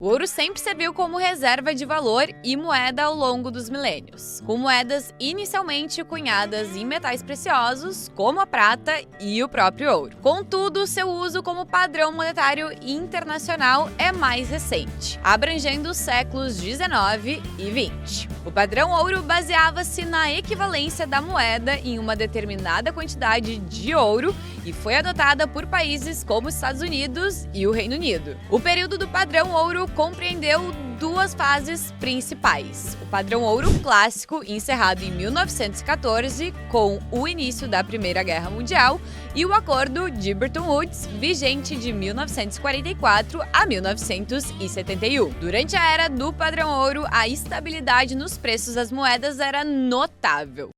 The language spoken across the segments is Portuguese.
O ouro sempre serviu como reserva de valor e moeda ao longo dos milênios, com moedas inicialmente cunhadas em metais preciosos, como a prata e o próprio ouro. Contudo, seu uso como padrão monetário internacional é mais recente, abrangendo os séculos 19 e 20. O padrão ouro baseava-se na equivalência da moeda em uma determinada quantidade de ouro e foi adotada por países como os Estados Unidos e o Reino Unido. O período do padrão ouro compreendeu duas fases principais. O padrão ouro clássico, encerrado em 1914 com o início da Primeira Guerra Mundial, e o Acordo de Bretton Woods, vigente de 1944 a 1971. Durante a era do padrão ouro, a estabilidade nos preços das moedas era notável.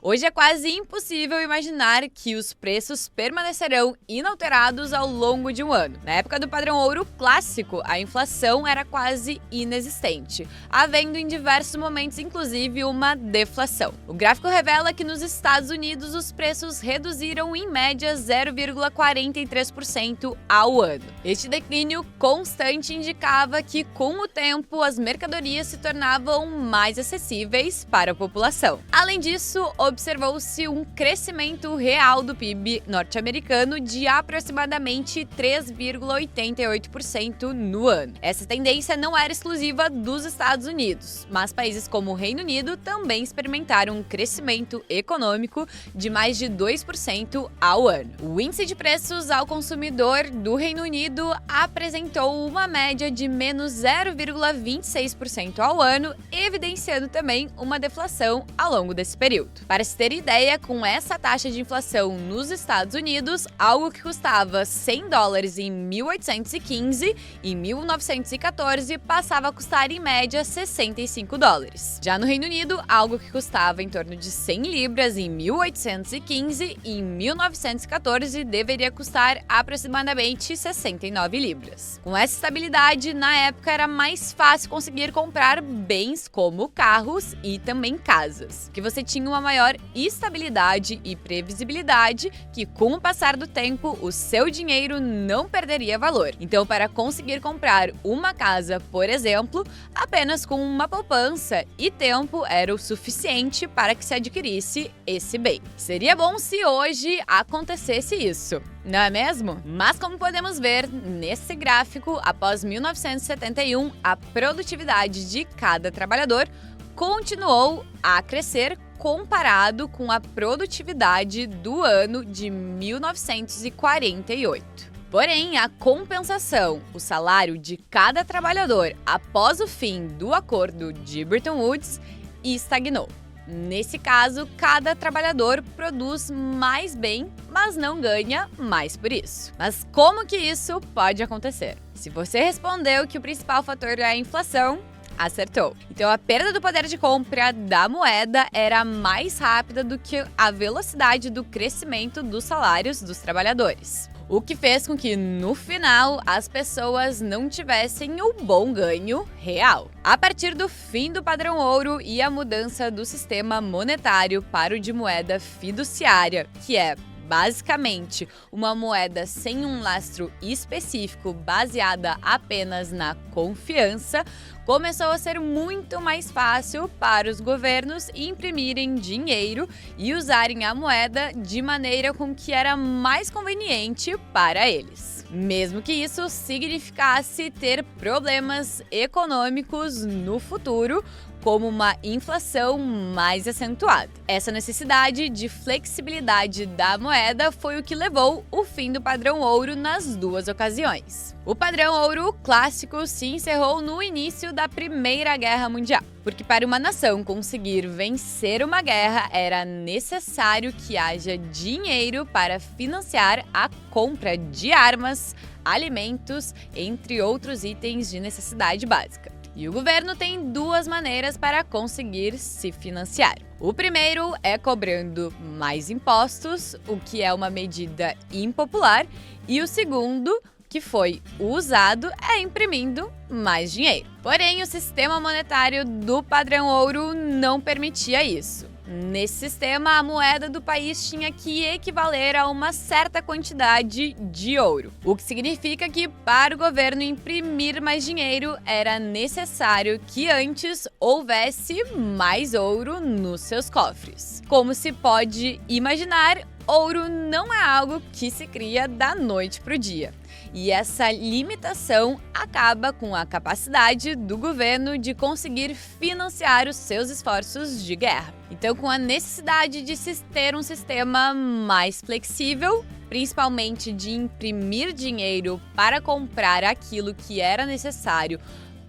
Hoje é quase impossível imaginar que os preços permanecerão inalterados ao longo de um ano. Na época do padrão ouro clássico, a inflação era quase inexistente, havendo em diversos momentos inclusive uma deflação. O gráfico revela que nos Estados Unidos os preços reduziram em média 0,43% ao ano. Este declínio constante indicava que, com o tempo, as mercadorias se tornavam mais acessíveis para a população. Além disso, observou-se um crescimento real do PIB norte-americano de aproximadamente 3,88% no ano. Essa tendência não era exclusiva dos Estados Unidos, mas países como o Reino Unido também experimentaram um crescimento econômico de mais de 2% ao ano. O índice de preços ao consumidor do Reino Unido apresentou uma média de menos 0,26% ao ano, evidenciando também uma deflação ao longo desse período. Para se ter ideia, com essa taxa de inflação nos Estados Unidos, algo que custava $100 em 1815, em 1914 passava a custar em média $65. Já no Reino Unido, algo que custava em torno de 100 libras em 1815, em 1914 deveria custar aproximadamente 69 libras. Com essa estabilidade, na época era mais fácil conseguir comprar bens como carros e também casas, que você tinha uma maior estabilidade e previsibilidade que, com o passar do tempo, o seu dinheiro não perderia valor. Então, para conseguir comprar uma casa, por exemplo, apenas com uma poupança e tempo era o suficiente para que se adquirisse esse bem. Seria bom se hoje acontecesse isso, não é mesmo? Mas como podemos ver nesse gráfico, após 1971, a produtividade de cada trabalhador continuou a crescer comparado com a produtividade do ano de 1948. Porém, a compensação, o salário de cada trabalhador após o fim do Acordo de Bretton Woods, estagnou. Nesse caso, cada trabalhador produz mais bem, mas não ganha mais por isso. Mas como que isso pode acontecer? Se você respondeu que o principal fator é a inflação, acertou. Então, a perda do poder de compra da moeda era mais rápida do que a velocidade do crescimento dos salários dos trabalhadores, o que fez com que, no final, as pessoas não tivessem o bom ganho real. A partir do fim do padrão ouro e a mudança do sistema monetário para o de moeda fiduciária, que é basicamente uma moeda sem um lastro específico baseada apenas na confiança, começou a ser muito mais fácil para os governos imprimirem dinheiro e usarem a moeda de maneira com que era mais conveniente para eles. Mesmo que isso significasse ter problemas econômicos no futuro, como uma inflação mais acentuada. Essa necessidade de flexibilidade da moeda foi o que levou o fim do padrão ouro nas duas ocasiões. O padrão ouro clássico se encerrou no início da Primeira Guerra Mundial, porque para uma nação conseguir vencer uma guerra era necessário que haja dinheiro para financiar a compra de armas, alimentos, entre outros itens de necessidade básica. E o governo tem duas maneiras para conseguir se financiar. O primeiro é cobrando mais impostos, o que é uma medida impopular, e o segundo, que foi usado, é imprimindo mais dinheiro. Porém, o sistema monetário do padrão ouro não permitia isso. Nesse sistema, a moeda do país tinha que equivaler a uma certa quantidade de ouro, o que significa que, para o governo imprimir mais dinheiro, era necessário que antes houvesse mais ouro nos seus cofres. Como se pode imaginar, ouro não é algo que se cria da noite para o dia. E essa limitação acaba com a capacidade do governo de conseguir financiar os seus esforços de guerra. Então, com a necessidade de se ter um sistema mais flexível, principalmente de imprimir dinheiro para comprar aquilo que era necessário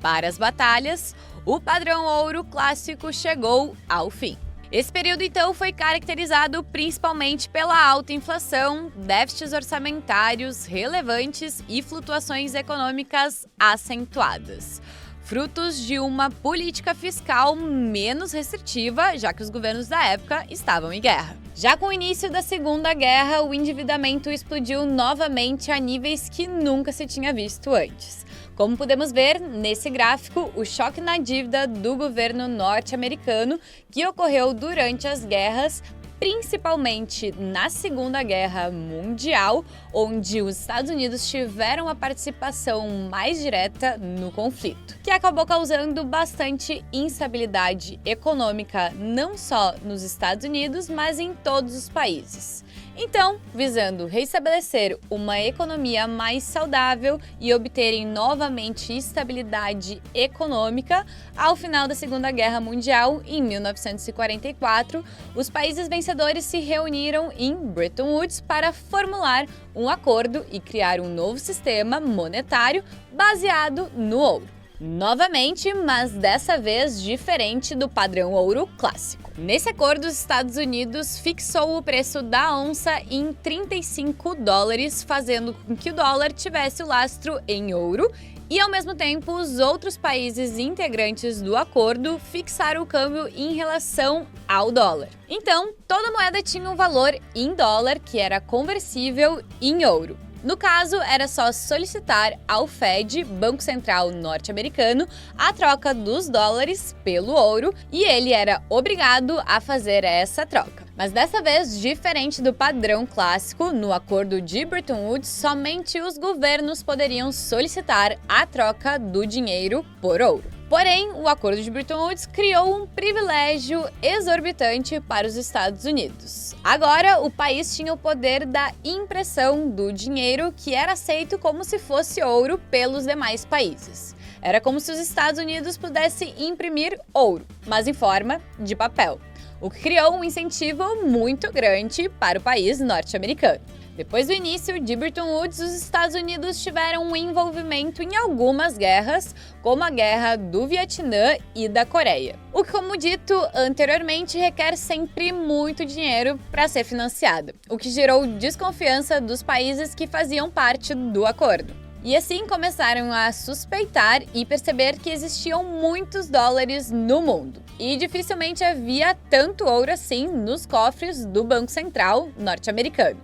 para as batalhas, o padrão ouro clássico chegou ao fim. Esse período, então, foi caracterizado principalmente pela alta inflação, déficits orçamentários relevantes e flutuações econômicas acentuadas, frutos de uma política fiscal menos restritiva, já que os governos da época estavam em guerra. Já com o início da Segunda Guerra, o endividamento explodiu novamente a níveis que nunca se tinha visto antes. Como podemos ver nesse gráfico, o choque na dívida do governo norte-americano que ocorreu durante as guerras, principalmente na Segunda Guerra Mundial, onde os Estados Unidos tiveram a participação mais direta no conflito, que acabou causando bastante instabilidade econômica não só nos Estados Unidos, mas em todos os países. Então, visando restabelecer uma economia mais saudável e obterem novamente estabilidade econômica, ao final da Segunda Guerra Mundial, em 1944, os países vencedores se reuniram em Bretton Woods para formular um acordo e criar um novo sistema monetário baseado no ouro. Novamente, mas dessa vez diferente do padrão ouro clássico. Nesse acordo, os Estados Unidos fixou o preço da onça em $35, fazendo com que o dólar tivesse o lastro em ouro, e ao mesmo tempo os outros países integrantes do acordo fixaram o câmbio em relação ao dólar. Então, toda moeda tinha um valor em dólar que era conversível em ouro. No caso, era só solicitar ao Fed, Banco Central norte-americano, a troca dos dólares pelo ouro e ele era obrigado a fazer essa troca. Mas dessa vez, diferente do padrão clássico, no acordo de Bretton Woods, somente os governos poderiam solicitar a troca do dinheiro por ouro. Porém, o acordo de Bretton Woods criou um privilégio exorbitante para os Estados Unidos. Agora, o país tinha o poder da impressão do dinheiro, que era aceito como se fosse ouro pelos demais países. Era como se os Estados Unidos pudessem imprimir ouro, mas em forma de papel, o que criou um incentivo muito grande para o país norte-americano. Depois do início de Bretton Woods, os Estados Unidos tiveram um envolvimento em algumas guerras, como a Guerra do Vietnã e da Coreia. O que, como dito anteriormente, requer sempre muito dinheiro para ser financiada, o que gerou desconfiança dos países que faziam parte do acordo. E assim começaram a suspeitar e perceber que existiam muitos dólares no mundo. E dificilmente havia tanto ouro assim nos cofres do Banco Central norte-americano.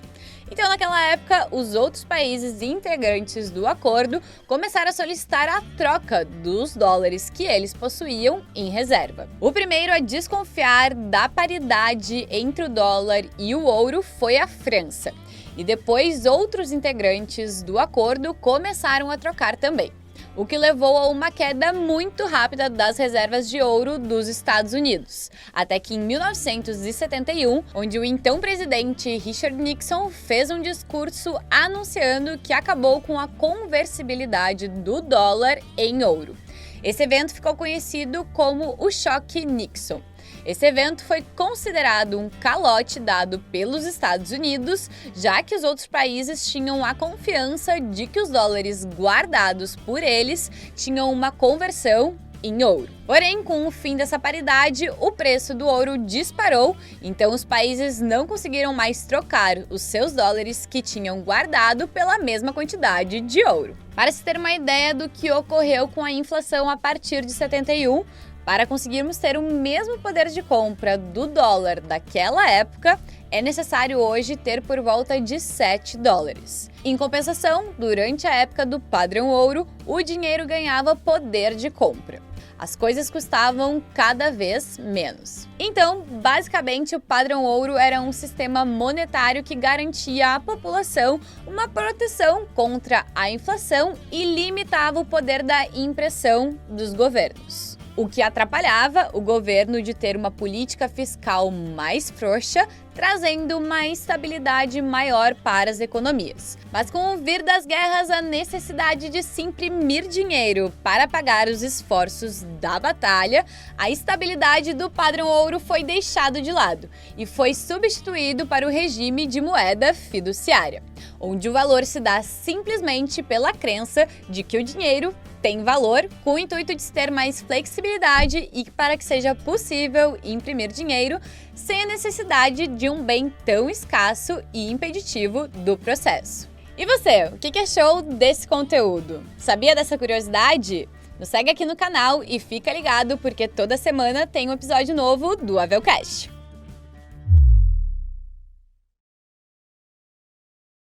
Então, naquela época, os outros países integrantes do acordo começaram a solicitar a troca dos dólares que eles possuíam em reserva. O primeiro a desconfiar da paridade entre o dólar e o ouro foi a França. E depois, outros integrantes do acordo começaram a trocar também, o que levou a uma queda muito rápida das reservas de ouro dos Estados Unidos, até que em 1971, onde o então presidente Richard Nixon fez um discurso anunciando que acabou com a conversibilidade do dólar em ouro. Esse evento ficou conhecido como o Choque Nixon. Esse evento foi considerado um calote dado pelos Estados Unidos, já que os outros países tinham a confiança de que os dólares guardados por eles tinham uma conversão em ouro. Porém, com o fim dessa paridade, o preço do ouro disparou, então os países não conseguiram mais trocar os seus dólares que tinham guardado pela mesma quantidade de ouro. Para se ter uma ideia do que ocorreu com a inflação a partir de 71, para conseguirmos ter o mesmo poder de compra do dólar daquela época, é necessário hoje ter por volta de $7. Em compensação, durante a época do padrão ouro, o dinheiro ganhava poder de compra. As coisas custavam cada vez menos. Então, basicamente, o padrão ouro era um sistema monetário que garantia à população uma proteção contra a inflação e limitava o poder da impressão dos governos, o que atrapalhava o governo de ter uma política fiscal mais frouxa, trazendo uma estabilidade maior para as economias. Mas com o vir das guerras, a necessidade de se imprimir dinheiro para pagar os esforços da batalha, a estabilidade do padrão ouro foi deixado de lado e foi substituído para o regime de moeda fiduciária, onde o valor se dá simplesmente pela crença de que o dinheiro tem valor, com o intuito de ter mais flexibilidade e para que seja possível imprimir dinheiro sem a necessidade de um bem tão escasso e impeditivo do processo. E você, o que achou desse conteúdo? Sabia dessa curiosidade? Nos segue aqui no canal e fica ligado porque toda semana tem um episódio novo do Avelcast.